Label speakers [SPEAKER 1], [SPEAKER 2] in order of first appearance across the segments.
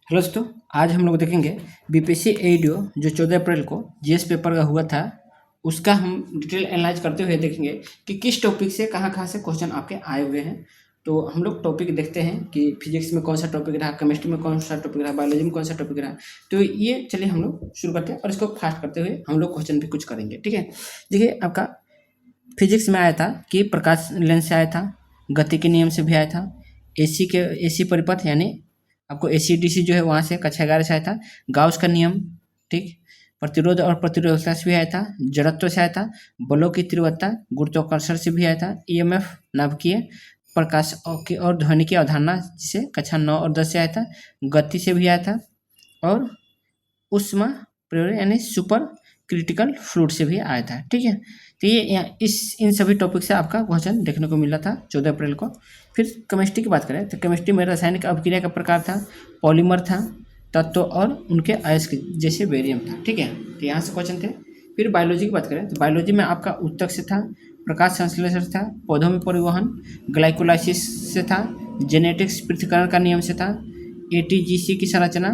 [SPEAKER 1] Hello दोस्तों, आज हम लोग देखेंगे बीपीएससी एडीओ जो 14 अप्रैल को जीएस पेपर का हुआ था, उसका हम डिटेल एनालाइज करते हुए देखेंगे कि किस टॉपिक से कहाँ से क्वेश्चन आपके आए हुए हैं। तो हम लोग टॉपिक देखते हैं कि फिजिक्स में कौन सा टॉपिक रहा, केमिस्ट्री में कौन सा टॉपिक रहा, बायोलॉजी में कौन सा टॉपिक रहा। तो ये चलिए हम लोग शुरू करते हैं और इसको फास्ट करते हुए हम लोग क्वेश्चन भी कुछ करेंगे। ठीक है, देखिए आपका फिजिक्स में आया था कि प्रकाश लेंस से आया था, गति के नियम से भी आया था, एसी परिपथ यानी आपको एसी-डीसी जो है वहाँ से कक्षा 11 से आया था, गाउस का नियम, ठीक, प्रतिरोध और प्रतिरोधकता से भी आया था, जड़त्व से आया था, बलों की तीव्रता, गुरुत्वाकर्षण से भी आया था, ईएमएफ, नाभिकीय प्रकाश और ध्वनि की अवधारणा जिसे कक्षा 9 और 10 से आया था, गति से भी आया था और ऊष्मा प्रेरण यानी सुपर क्रिटिकल फ्लूइड से भी आया था। ठीक है, तो ये इन सभी टॉपिक से आपका क्वेश्चन देखने को मिला था 14 अप्रैल को। फिर केमिस्ट्री की बात करें तो केमिस्ट्री में रासायनिक अभिक्रिया का प्रकार था, पॉलीमर था, तत्व और उनके अयस्क जैसे बेरियम था। ठीक है, तो यहाँ से क्वेश्चन थे। फिर बायोलॉजी की बात करें तो बायोलॉजी में आपका उत्तक से था, प्रकाश संश्लेषण था, पौधों में परिवहन, ग्लाइकोलाइसिस से था, जेनेटिक्स पृथक्करण का नियम से था, एटीजीसी की संरचना,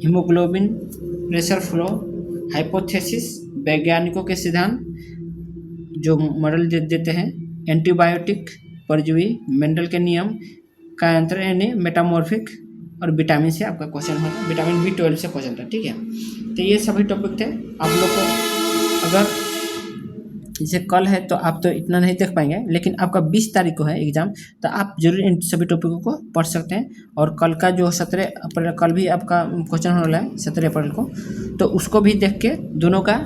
[SPEAKER 1] हीमोग्लोबिन, प्रेशर फ्लो, हाइपोथेसिस, वैज्ञानिकों के सिद्धांत जो मॉडल देते हैं, एंटीबायोटिक, परजीवी, मेंडल के नियम, कायांतर यानी मेटामॉर्फिक और विटामिन से आपका क्वेश्चन होता है, विटामिन B12 से क्वेश्चन था। ठीक है, तो ये सभी टॉपिक थे। आप लोग को अगर जैसे कल है तो आप तो इतना नहीं देख पाएंगे, लेकिन आपका 20 तारीख को है एग्जाम, तो आप जरूर इन सभी टॉपिकों को पढ़ सकते हैं। और कल का जो 17 अप्रैल कल भी आपका क्वेश्चन होने वाला है 17 अप्रैल को, तो उसको भी देख के दोनों का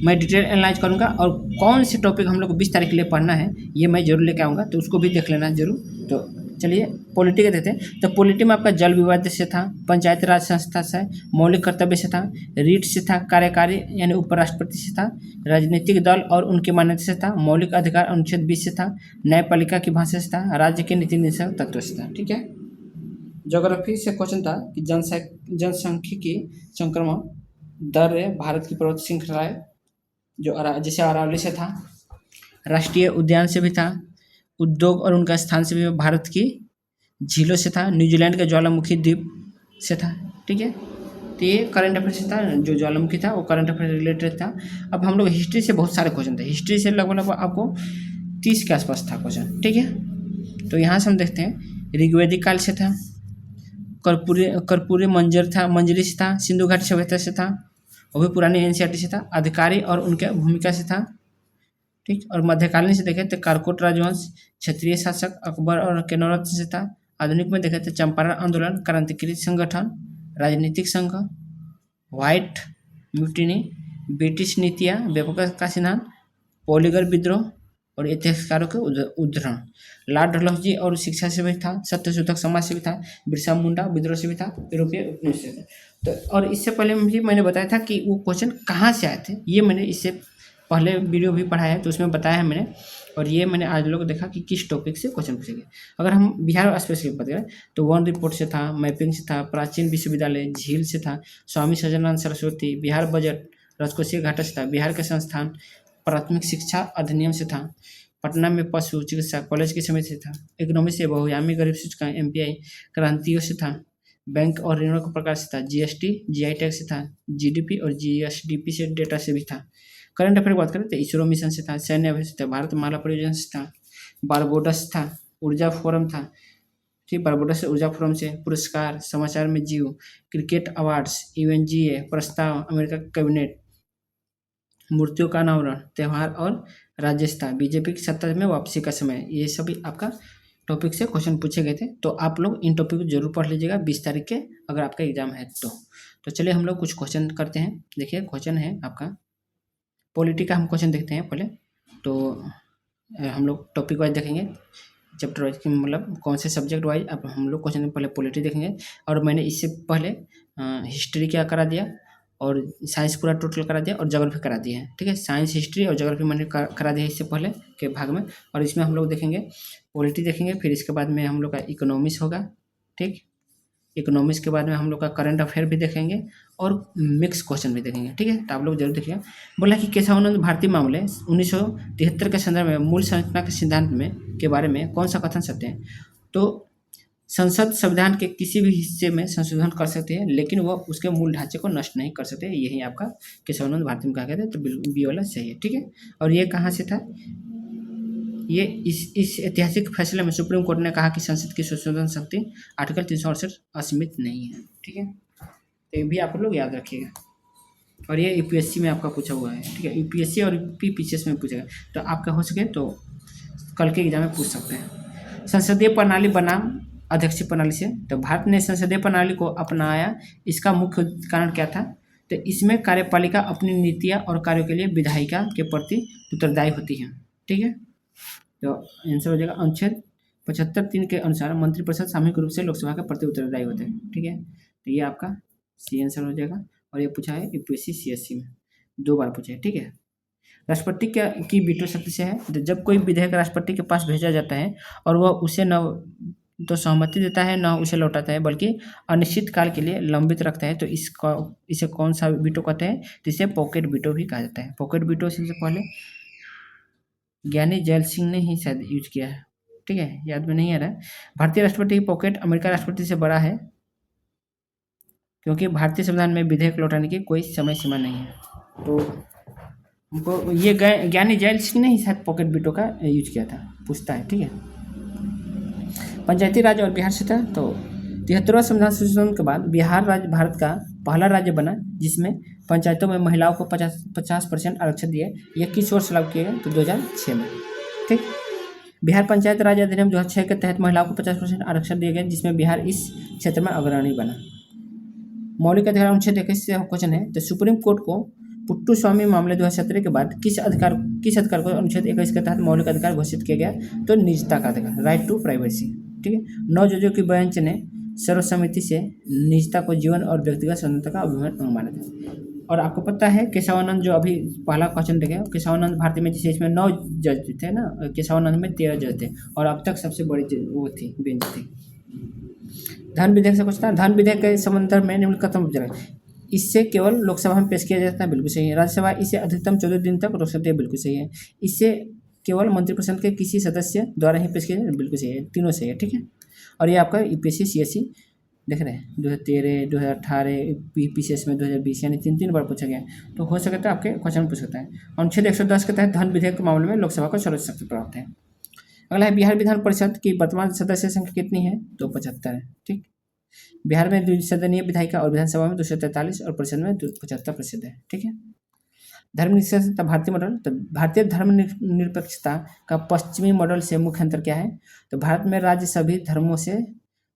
[SPEAKER 1] मैं डिटेल एनालाइज करूंगा और कौन से टॉपिक हम लोग को 20 तारीख के लिए पढ़ना है ये मैं जरूर लेके आऊँगा, तो उसको भी देख लेना जरूर। तो चलिए पॉलिटी के देते हैं। तो पॉलिटी में आपका जल विवाद से था, पंचायती राज संस्था से, मौलिक कर्तव्य से था, रीट से था, कार्यकारी यानी उपराष्ट्रपति से था, राजनीतिक दल और उनकी मान्यता से था, मौलिक अधिकार अनुच्छेद 20 से था, न्यायपालिका की भाषा से था, राज्य के नीति निर्देशक तत्व से था। ठीक है, ज्योग्राफी से क्वेश्चन था कि जनसांख्यिकी संक्रमण दर भारत की पर्वत श्रृंखलाएं जो जैसे अरावली से था, राष्ट्रीय उद्यान से भी था, उद्योग और उनका स्थान से भी भारत की झीलों से था, न्यूजीलैंड का ज्वालामुखी द्वीप से था। ठीक है, तो ये करंट अफेयर से था, जो ज्वालामुखी था वो करंट अफेयर रिलेटेड था। अब हम लोग हिस्ट्री से बहुत सारे क्वेश्चन थे, हिस्ट्री से लगभग आपको 30 के आसपास था क्वेश्चन। ठीक है, तो यहाँ से हम देखते हैं ऋग्वेदिक काल से था, कर्पूरी मंजरी से था, सिंधु घाटी सभ्यता से था, वो भी पुरानी एनसीईआरटी से था, अधिकारी और उनके भूमिका से था। ठीक, और मध्यकालीन से देखें तो कारकोट राजवंश, क्षत्रिय शासक अकबर और किन्नौर से था। आधुनिक में देखें तो चंपारण आंदोलन, क्रांतिकारी संगठन, राजनीतिक संघ, व्हाइट म्यूटिनी, ब्रिटिश नीतियाँ, व्यापक का सिद्धांत, पॉलीगर विद्रोह और इतिहासकारों के उद्धरण। लॉर्ड डलहौजी और शिक्षा से भी था, सत्यशोधक समाज से भी था, बिरसा मुंडा विद्रोह से भी था, यूरोपीय उपनिवेश से था। तो और इससे पहले भी मैंने बताया था कि वो क्वेश्चन कहाँ से आए थे, ये मैंने इससे पहले वीडियो भी पढ़ाया है तो उसमें बताया है मैंने, और ये मैंने आज लोग देखा कि किस टॉपिक से क्वेश्चन पूछेंगे। अगर हम बिहार स्पेशल की बात करें तो वन रिपोर्ट से था, मैपिंग से था, प्राचीन विश्वविद्यालय, झील से था, स्वामी सच्चिदानंद सरस्वती, बिहार बजट, राजकोषीय घाटा से था, बिहार के संस्थान, प्राथमिक शिक्षा अधिनियम से था, पटना में पशु चिकित्सा कॉलेज की समिति से था, इकोनॉमी से बहुआयामी गरीब सूचकांक MPI क्रांतियों से था, बैंक और ऋणों के प्रकार से था, GST GI टैक्स से था, GDP और GSDP से डेटा से भी था। करंट अफेयर की बात करें तो इसरो मिशन से था, सैन्य अभ्यास से था, भारत माला परियोजना से था, बारबोडस था, ऊर्जा फोरम था। ठीक, बारबोडस से ऊर्जा फोरम से पुरस्कार, समाचार में जीव, क्रिकेट अवार्ड्स, UNGA प्रस्ताव, अमेरिका कैबिनेट, मूर्तियों का अनावरण, त्यौहार और राजस्थान, बीजेपी की सत्ता में वापसी का समय, ये सभी आपका टॉपिक से क्वेश्चन पूछे गए थे। तो आप लोग इन टॉपिक को जरूर पढ़ लीजिएगा 20 तारीख के अगर आपका एग्जाम है तो चलिए हम लोग कुछ क्वेश्चन करते हैं। देखिए क्वेश्चन है आपका पॉलिटी का, हम क्वेश्चन देखते हैं पहले। तो हम लोग टॉपिक वाइज देखेंगे, चैप्टर वाइज, मतलब कौन से सब्जेक्ट वाइज। अब हम लोग क्वेश्चन पहले पॉलिटी देखेंगे, और मैंने इससे पहले हिस्ट्री क्या करा दिया और साइंस पूरा टोटल करा दिया और ज्योग्राफी करा दिया है। ठीक है, साइंस हिस्ट्री और ज्योग्राफी मैंने करा दिया इससे पहले के भाग में, और इसमें हम लोग देखेंगे पॉलिटी देखेंगे, फिर इसके बाद में हम लोग का इकोनॉमिक्स होगा। ठीक, इकोनॉमिक्स के बाद में हम लोग का करंट अफेयर भी देखेंगे और मिक्स क्वेश्चन भी देखेंगे। ठीक है, तो आप लोग जरूर देखिएगा। बोला कि केशवानंद भारतीय मामले 1973 के संदर्भ में मूल संरचना के सिद्धांत में के बारे में कौन सा कथन सत्य है। तो संसद संविधान के किसी भी हिस्से में संशोधन कर सकती है, लेकिन वह उसके मूल ढांचे को नष्ट नहीं कर सकते। यही आपका केशवानंद भारती में कहा गया था, तो बी वाला सही है। ठीक है, और ये कहाँ से था? ये इस ऐतिहासिक फैसले में सुप्रीम कोर्ट ने कहा कि संसद की संशोधन शक्ति आर्टिकल 368 असीमित नहीं है। ठीक है, तो ये भी आप लोग याद रखिएगा। और ये यूपीएससी में आपका पूछा हुआ है। ठीक है, यूपीएससी और यूपीपीसीएस में पूछेगा, तो आपका हो सके तो कल के एग्जाम में पूछ सकते हैं। संसदीय प्रणाली बनाम अध्यक्षीय प्रणाली से, तो भारत ने संसदीय प्रणाली को अपनाया, इसका मुख्य कारण क्या था? तो इसमें कार्यपालिका अपनी नीतियां और कार्यों के लिए विधायिका के प्रति उत्तरदायी होती है। ठीक है, तो आंसर हो जाएगा अनुच्छेद 75(3) के अनुसार मंत्रिपरिषद सामूहिक रूप से लोकसभा के प्रति उत्तरदायी होते हैं। ठीक है, तो ये आपका सी आंसर हो जाएगा। और ये पूछा है यूपीएससी सीएससी में 2 बार पूछा है। ठीक है, राष्ट्रपति की वीटो शक्ति से है, तो जब कोई विधेयक राष्ट्रपति के पास भेजा जाता है और वह उसे न तो सहमति देता है, न उसे लौटाता है, बल्कि अनिश्चित काल के लिए लंबित रखता है, तो इसे कौन सा वीटो कहते हैं? तो इसे पॉकेट वीटो भी कहा जाता है। पॉकेट वीटो सबसे पहले ज्ञानी जैल सिंह ने ही शायद यूज किया है। ठीक है, याद में नहीं आ रहा है। भारतीय राष्ट्रपति की पॉकेट अमेरिका राष्ट्रपति से बड़ा है, क्योंकि भारतीय संविधान में विधेयक लौटाने की कोई समय सीमा नहीं है। तो हमको ये ज्ञानी जैल सिंह ने ही शायद पॉकेट वीटो का यूज किया था, पूछता है। ठीक है, पंचायती राज और बिहार से था, तो 73वां संविधान संशोधन के बाद बिहार राज्य भारत का पहला राज्य बना जिसमें पंचायतों में महिलाओं को 50% आरक्षण दिए। यह किस वर्ष लागू किया गया? तो 2006 में। ठीक, बिहार पंचायत राज अधिनियम 2006 के तहत महिलाओं को 50% आरक्षण दिए गए, जिसमें बिहार इस क्षेत्र में अग्रणी बना। मौलिक अधिकार अनुच्छेद 21 से क्वेश्चन है, तो सुप्रीम कोर्ट को पुट्टू स्वामी मामले 2017 के बाद किस अधिकार को अनुच्छेद 21 के तहत मौलिक अधिकार घोषित किया गया? तो निजता का अधिकार, राइट टू प्राइवेसी। ठीक है, 9 जजों की बेंच ने सर्वसम्मति से निजता को जीवन और व्यक्तिगत स्वतंत्रता का अभिन्न अंग माना था। और आपको पता है केशवानंद, जो अभी पहला क्वेश्चन देखे, केशवानंद भारती में जैसे इसमें 9 जज थे ना, केशवानंद में 13 जज थे, और अब तक सबसे बड़ी वो थी बेंच थी। धन विधेयक से पूछता है, धन विधेयक के संबंध में निम्नलिखित इससे केवल लोकसभा में पेश किया जाता है, बिल्कुल सही है। राज्यसभा इसे अधिकतम 14 दिन तक रोक सकती है, बिल्कुल सही है। इससे केवल मंत्रिपरिषद के किसी सदस्य द्वारा ही पेश किया जाए, बिल्कुल सही है। तीनों सही है। ठीक है, और ये आपका यूपीएससी सीएससी देख रहे हैं 2013, 2018, पीसीएस में 2020, यानी 3 बार पूछा गया। तो हो सकता है आपके क्वेश्चन पूछ सकता है। अनुच्छेद 110 के तहत धन विधेयक के मामले में लोकसभा को सर्वोच्च शक्ति प्राप्त है। अगला है, बिहार विधान परिषद की वर्तमान सदस्य संख्या कितनी है? तो 75 है। ठीक, बिहार में द्विसदनीय विधायिका और विधानसभा में 243 और परिषद में 75% है। ठीक है, धर्मनिरपेक्षता भारतीय मॉडल, तो भारतीय धर्मनिरपेक्षता का पश्चिमी मॉडल से मुख्य अंतर क्या है? तो भारत में राज्य सभी धर्मों से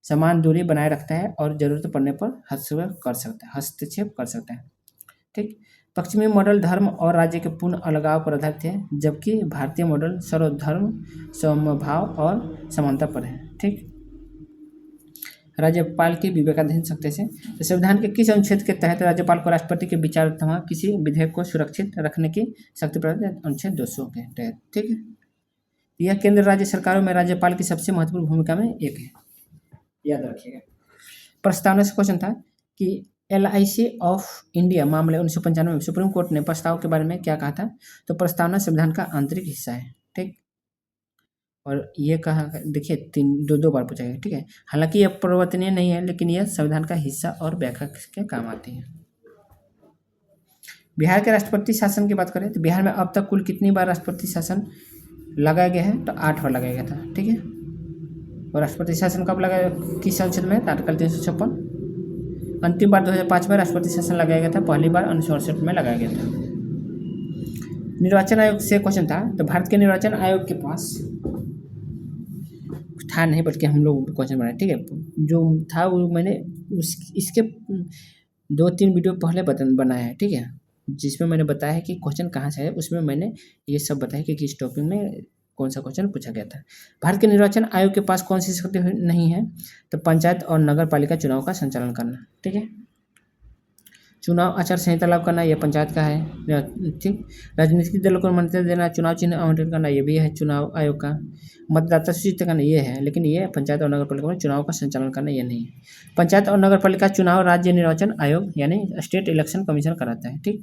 [SPEAKER 1] समान दूरी बनाए रखता है और जरूरत पड़ने पर हस्तक्षेप कर सकता है। ठीक, पश्चिमी मॉडल धर्म और राज्य के पूर्ण अलगाव पर आधारित है, जबकि भारतीय मॉडल सर्वधर्म समभाव और समानता पर है। ठीक, राज्यपाल की विवेकाधीन शक्ति से, तो संविधान के किस अनुच्छेद के तहत राज्यपाल को राष्ट्रपति के विचार अथवा किसी विधेयक को सुरक्षित रखने की शक्ति प्राप्त है? अनुच्छेद 200 के तहत। ठीक है, यह केंद्र राज्य सरकारों में राज्यपाल की सबसे महत्वपूर्ण भूमिका में एक है, याद रखिएगा। प्रस्तावना से क्वेश्चन था कि LIC ऑफ इंडिया मामले 1995 में सुप्रीम कोर्ट ने प्रस्ताव के बारे में क्या कहा था? तो प्रस्तावना संविधान का आंतरिक हिस्सा है। ठीक, और ये कहा, देखिए 2 बार पूछा गया। ठीक है, हालांकि यह परिवर्तनीय नहीं है, लेकिन यह संविधान का हिस्सा और व्याख्या के काम आती है। बिहार के राष्ट्रपति शासन की बात करें, तो बिहार में अब तक कुल कितनी बार राष्ट्रपति शासन लगाया गया है? तो 8 बार लगाया गया था। ठीक है, और राष्ट्रपति शासन कब लगाया, किस अनुच्छेद में? आर्टिकल 356। अंतिम बार 2005 में राष्ट्रपति शासन लगाया गया था, पहली बार 1968 में लगाया गया था। निर्वाचन आयोग से क्वेश्चन था, तो भारत के निर्वाचन आयोग के पास था नहीं, बल्कि हम लोग क्वेश्चन बनाए। ठीक है, जो था वो मैंने इसके 2-3 वीडियो पहले बनाया है। ठीक है, जिसमें मैंने बताया है कि क्वेश्चन कहाँ से है, उसमें मैंने ये सब बताया कि किस टॉपिक में कौन सा क्वेश्चन पूछा गया था। भारत के निर्वाचन आयोग के पास कौन सी शक्ति नहीं है? तो पंचायत और नगर पालिका चुनाव का संचालन करना। ठीक है, चुनाव आचार संहिता लागू करना, यह पंचायत का है। ठीक, राजनीतिक दलों को मान्यता देना, चुनाव चिन्ह आवंटन करना, यह भी है चुनाव आयोग का। मतदाता सूची तय करना, ये है, लेकिन ये पंचायत और नगर पालिका में चुनाव का संचालन करना, यह नहीं है। पंचायत और नगर पालिका चुनाव राज्य निर्वाचन आयोग यानी स्टेट इलेक्शन कमीशन कराता है। ठीक,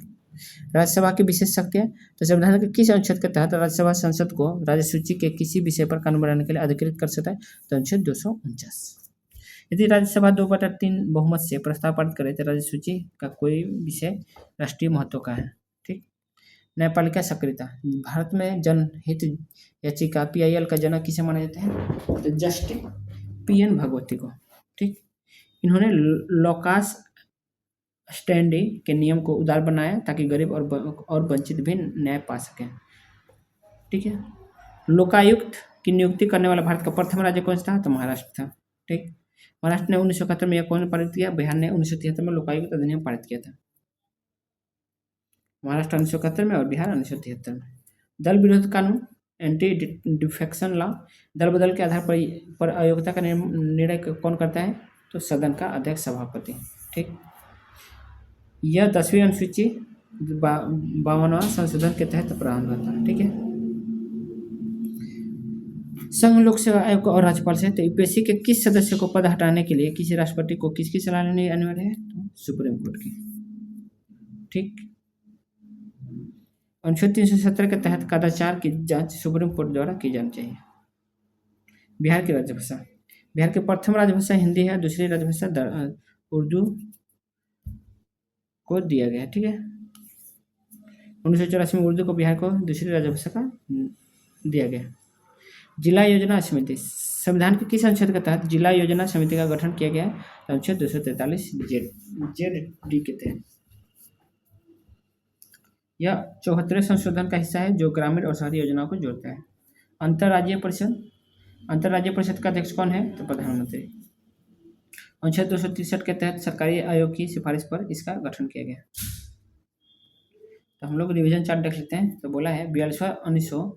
[SPEAKER 1] राज्यसभा की विशेष शक्तियाँ, तो संविधान के किस अनुच्छेद के तहत राज्यसभा संसद को राज्य सूची के किसी विषय पर कानून बनाने के लिए अधिकृत कर सकता है? तो अनुच्छेद 249। यदि राज्यसभा 2/3 बहुमत से प्रस्ताव पारित करे तो राज्य सूची का कोई विषय राष्ट्रीय महत्व का है। ठीक। न्यायपालिका सक्रियता। भारत में जनहित याचिका PIL का जनक किसे माना जाता है? तो जस्टिस PN भगवती को। ठीक। इन्होंने लॉकास स्टैंडी के नियम को उदार बनाया ताकि गरीब और वंचित भी न्याय पा सकें। ठीक है। लोकायुक्त की नियुक्ति करने वाला भारत का प्रथम राज्य कौन सा था? तो महाराष्ट्र था। ठीक। महाराष्ट्र ने 1971 में यह कौन पारित किया? बिहार ने 1973 में लोकायुक्त अधिनियम पारित किया था। महाराष्ट्र 1971 में और बिहार 1973 में। दल विरोध कानून, एंटी डिफेक्शन लॉ, दल बदल के आधार पर अयोग्यता का निर्णय कौन करता है? तो सदन का अध्यक्ष सभापति। ठीक। यह 10वीं अनुसूची 52वां संशोधन के तहत प्रारंभ होता है। ठीक है। संघ लोक सेवा आयोग और राज्यपाल से तो यूपीएससी के किस सदस्य को पद हटाने के लिए किसी राष्ट्रपति को किसकी सलाह लेनी अनिवार्य है? तो सुप्रीम कोर्ट की। ठीक। अनुच्छेद 370 के तहत कदाचार की जांच सुप्रीम कोर्ट द्वारा की जानी चाहिए। बिहार की राजभाषा। बिहार की प्रथम राजभाषा हिंदी है, दूसरी राजभाषा उर्दू को दिया गया है। ठीक है। 1984 में उर्दू को बिहार को दूसरी राजभाषा का दिया गया। जिला योजना समिति। संविधान के किस अनुच्छेद के तहत जिला योजना समिति का गठन किया गया है? अनुच्छेद 243 ZD के तहत। यह 74वें संशोधन का हिस्सा है जो ग्रामीण और शहरी योजनाओं को जोड़ता है। अंतर्राज्यीय परिषद। अंतर्राज्यीय परिषद का अध्यक्ष कौन है? तो प्रधानमंत्री। अनुच्छेद 263 के तहत सरकारी आयोग की सिफारिश पर इसका गठन किया गया। तो हम लोग रिवीजन चार्ट देख लेते हैं। तो बोला है 42वां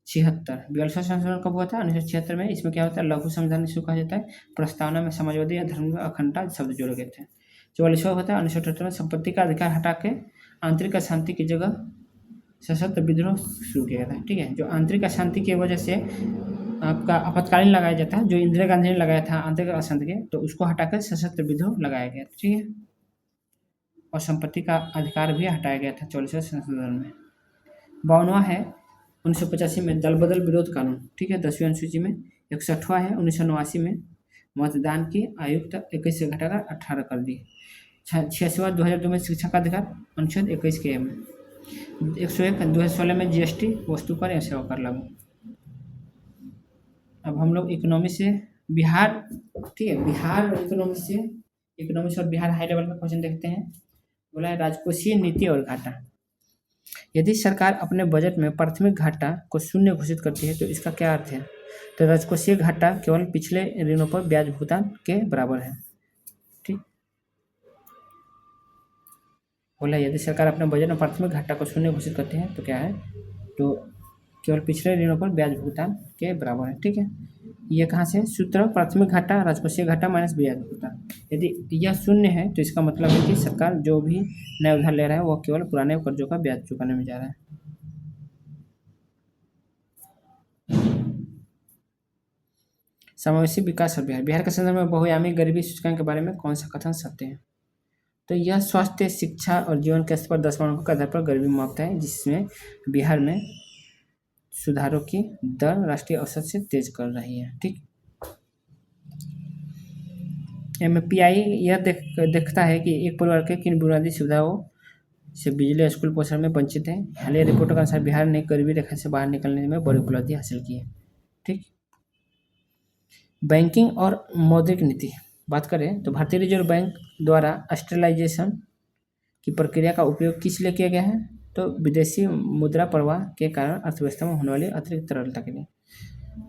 [SPEAKER 1] संशोधन कब हुआ था? 1976 में। इसमें क्या होता है? लघु संविधान इसको कहा जाता है। प्रस्तावना में समाजवादी या धर्म अखंडता शब्द जोड़े गए थे। 44वां होता है 1978 में। संपत्ति का अधिकार हटा के आंतरिक अशांति की जगह सशस्त्र विद्रोह शुरू किया गया था। ठीक है। जो आंतरिक अशांति की वजह से आपका आपातकालीन लगाया जाता है, जो इंदिरा गांधी ने लगाया था आंतरिक अशांति के, तो उसको हटाकर सशस्त्र विद्रोह लगाया गया। ठीक है। और संपत्ति का अधिकार भी हटाया गया था 44वें संशोधन में। 52वां है 1985 में दल बदल विरोध कानून। ठीक है। 10वीं अनुसूची में। 61वां है 1989 में मतदान की आयुक्त 21 से घटाकर 18 कर दी। 86वां 2002 में शिक्षा का अधिकार अनुच्छेद 21 के में। 101 2016 में GST वस्तु कर या सेवा कर लागू। अब हम लोग इकोनॉमी से बिहार। ठीक है। बिहार इकोनॉमिक्स और बिहार हाई लेवल का क्वेश्चन देखते हैं। बोला है राजकोषीय नीति और घाटा। यदि सरकार अपने बजट में प्राथमिक घाटा को 0 घोषित करती है तो इसका क्या अर्थ है? तो राजकोषीय घाटा केवल पिछले ऋणों पर ब्याज भुगतान के बराबर है। ठीक। बोला यदि सरकार अपने बजट में प्राथमिक घाटा को 0 घोषित करती है तो क्या है? तो केवल पिछले ऋणों पर ब्याज भुगतान के बराबर है। ठीक है। ये कहाँ से? सूत्र प्राथमिक घाटा राजकोषीय घाटा माइनस ब्याज भुगतान। यदि यह 0 है तो इसका मतलब है कि सरकार जो भी नया उधार ले रहा है वह केवल पुराने कर्जों का ब्याज चुकाने में जा रहा है। समावेशी विकास और बिहार के संदर्भ में बहुआयामी गरीबी सूचकांक के बारे में कौन सा कथन सत्य है? तो यह स्वास्थ्य, शिक्षा और जीवन के स्तर पर 10 मानकों के आधार पर गरीबी मापता है, जिसमें बिहार में सुधारों की दर राष्ट्रीय औसत से तेज कर रही है। ठीक। MPI यह देखता है कि एक परिवार के किन बुनियादी सुविधाओं से बिजली स्कूल पोषण में वंचित है। हालिया रिपोर्टों के अनुसार बिहार ने गरीबी रेखा से बाहर निकलने में बड़ी उपलब्धि हासिल की है। ठीक। बैंकिंग और मौद्रिक नीति बात करें तो भारतीय रिजर्व बैंक द्वारा स्टेबलाइजेशन की प्रक्रिया का उपयोग किस लिए किया गया है? तो विदेशी मुद्रा प्रवाह के कारण अर्थव्यवस्था में होने वाली अतिरिक्त तरलता के लिए।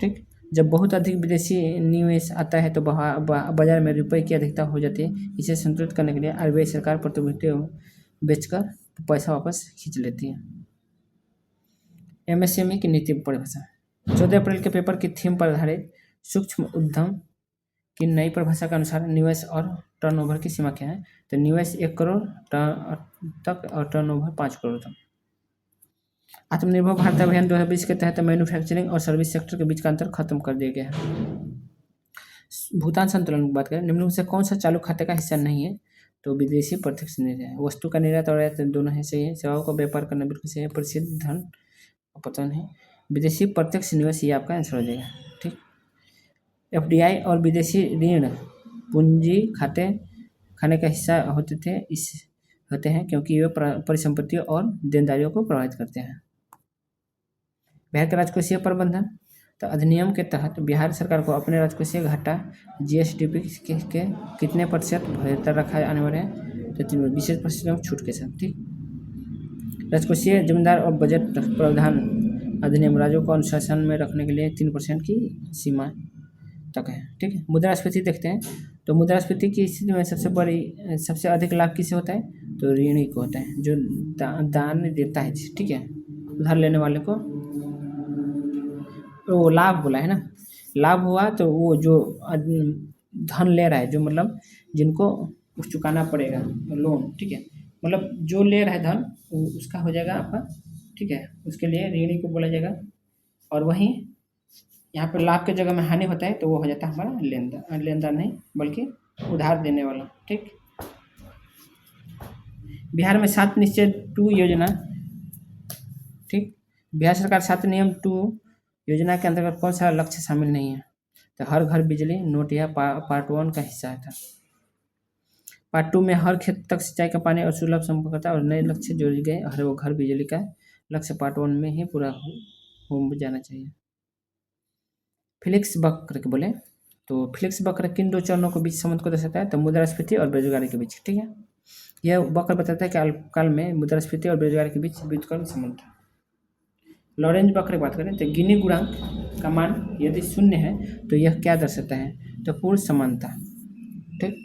[SPEAKER 1] ठीक। जब बहुत अधिक विदेशी निवेश आता है तो बाजार में रुपए की अधिकता हो जाती है। इसे संतुलित करने के लिए RBI सरकार प्रतिभूतियों बेचकर पैसा वापस खींच लेती है। MSME की नीति परिभाषा। 14 अप्रैल के पेपर की थीम पर आधारित सूक्ष्म उद्यम की नई परिभाषा के अनुसार निवेश और टर्नओवर की सीमा क्या है? तो निवेश 1 करोड़ तक और टर्नओवर 5 करोड़ तक। आत्मनिर्भर भारत अभियान 2020 के तहत मैन्युफैक्चरिंग और सर्विस सेक्टर के बीच का अंतर खत्म कर दिया गया है। भुगतान संतुलन की बात करें, निम्न में से कौन सा चालू खाते का हिस्सा नहीं है? तो विदेशी प्रत्यक्ष निवेश है। वस्तु का निर्यात और आयात दोनों है सही है। सेवाओं का व्यापार करना बिल्कुल सही है। प्रसिद्ध धन पतन है। विदेशी प्रत्यक्ष निवेश ये आपका आंसर हो जाएगा। ठीक। FDI और विदेशी ऋण पूंजी खाने का हिस्सा होते हैं क्योंकि वे परिसंपत्तियों और देनदारियों को प्रभावित करते हैं। बिहार का राजकोषीय प्रबंधन, तो अधिनियम के तहत बिहार सरकार को अपने राजकोषीय घाटा जीएसडीपी के कितने प्रतिशत बेहतर रखा अनिवार्य है, तो 20% छूट के साथ। ठीक, राजकोषीय जिम्मेदार और बजट प्रावधान अधिनियम राज्यों को अनुशासन में रखने के लिए 3% की सीमा तक है। ठीक है, मुद्रास्फीति देखते हैं, तो मुद्रास्फीति की स्थिति में सबसे अधिक लाभ किसे होता है, तो ऋणी को होता है, जो दान देता है। ठीक है, उधार लेने वाले को वो लाभ बोला है ना, लाभ हुआ तो वो जो धन ले रहा है, जो मतलब जिनको चुकाना पड़ेगा लोन। ठीक है, मतलब जो ले रहा है धन उसका हो जाएगा आपका। ठीक है, उसके लिए ऋणी को बोला जाएगा। और वहीं यहाँ पर लाभ के जगह में हानि होता है तो वो हो जाता है हमारा लेनदार नहीं बल्कि उधार देने वाला। ठीक, बिहार में 7 निश्चय 2 योजना। ठीक, बिहार सरकार 7 नियम 2 योजना के अंतर्गत कौन सा लक्ष्य शामिल नहीं है, तो हर घर बिजली नोट यह पार्ट 1 का हिस्सा था। पार्ट 2 में हर खेत तक सिंचाई का पानी और सुलभ संपर्कता और नए लक्ष्य जोड़े गए। हर वो घर बिजली का लक्ष्य पार्ट 1 में ही पूरा हो जाना चाहिए। फिलिक्स वक्र के बोले तो फिलिक्स वक्र किन 2 चरणों के बीच संबंध को दर्शाता है, तो मुद्रास्फीति और बेरोजगारी के बीच। ठीक है, यह वक्र बताता है कि अल्पकाल में मुद्रास्फीति और बेरोजगारी के बीच व्युत्क्रम संबंध था। लॉरेंज वक्र की बात करें तो गिनी गुणांक का मान यदि 0 है तो यह क्या दर्शाता है, तो पूर्ण समानता। ठीक,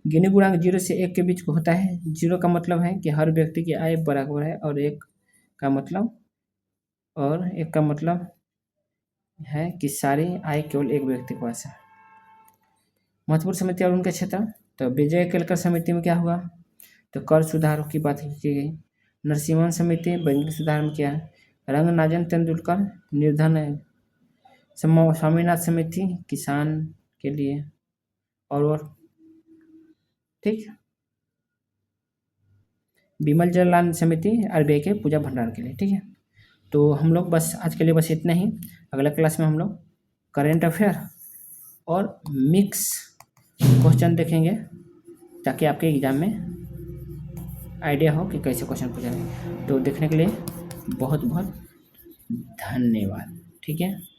[SPEAKER 1] गिनी गुणांक 0 से 1 के बीच को होता है। 0 का मतलब है कि हर व्यक्ति की आय बराबर है और 1 का मतलब है कि सारी आय केवल एक व्यक्ति के पास है। महत्वपूर्ण समिति और उनके क्षेत्र, तो विजय केलकर समिति में क्या हुआ, तो कर सुधार की बात की गई। नरसिम्हन समिति बैंकिंग सुधार में किया है। रंगनाथन तेंदुलकर निर्धन है। स्वामीनाथन समिति किसान के लिए और ठीक, बिमल जलान समिति आरबीआई के पूजा भंडार के लिए। ठीक है, तो हम लोग बस आज के लिए बस इतना ही। अगला क्लास में हम लोग करेंट अफेयर और मिक्स क्वेश्चन देखेंगे ताकि आपके एग्जाम में आइडिया हो कि कैसे क्वेश्चन पूछा जाए। तो देखने के लिए बहुत बहुत धन्यवाद। ठीक है।